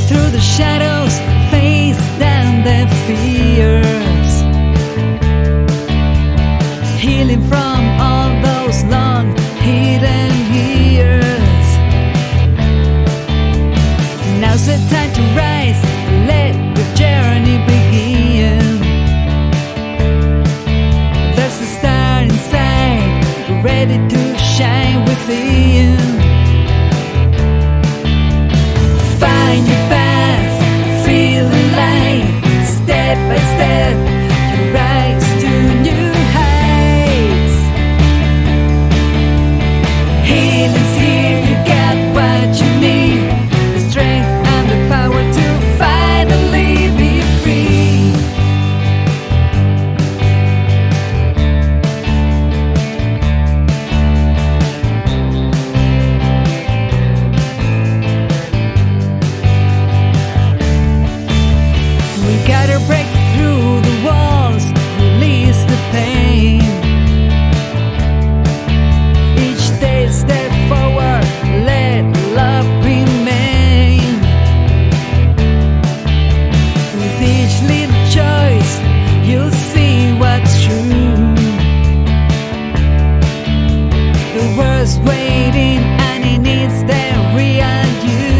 through the shadows, face down their fears, healing from all those long hidden years. Now's the time to rise, let the journey begin. There's a star inside, ready to shine within. Find your path, feel the light, step by step, you rise to new heights. Healing's here, you got what you need, the strength and the power to finally be free. We gotta break through the walls, release the pain. Each day step forward, let love remain. With each little choice, you'll see what's true. The world's waiting and it needs the real you.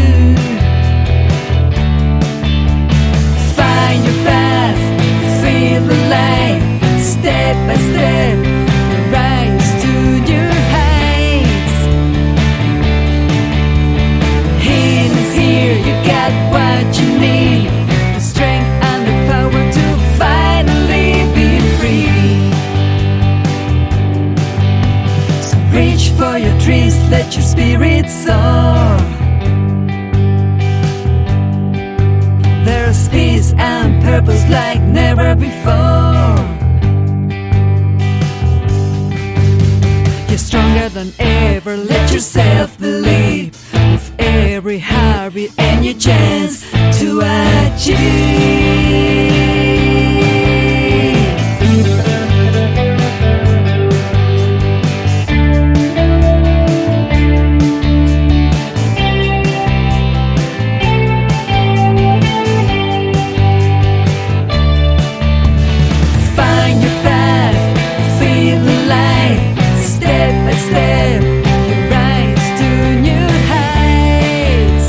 Find your path, feel the light, step by step, rise to new heights. Healing's here, you got what you need, the strength and the power to finally be free. So reach for your dreams, let your spirit soar. There's peace and purpose like never before. You're stronger than ever, let yourself believe. With every heartbeat and your chance to achieve. Find your path, feel the light, step by step, you rise to new heights.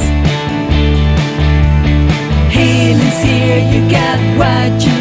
Healing's here, you got what you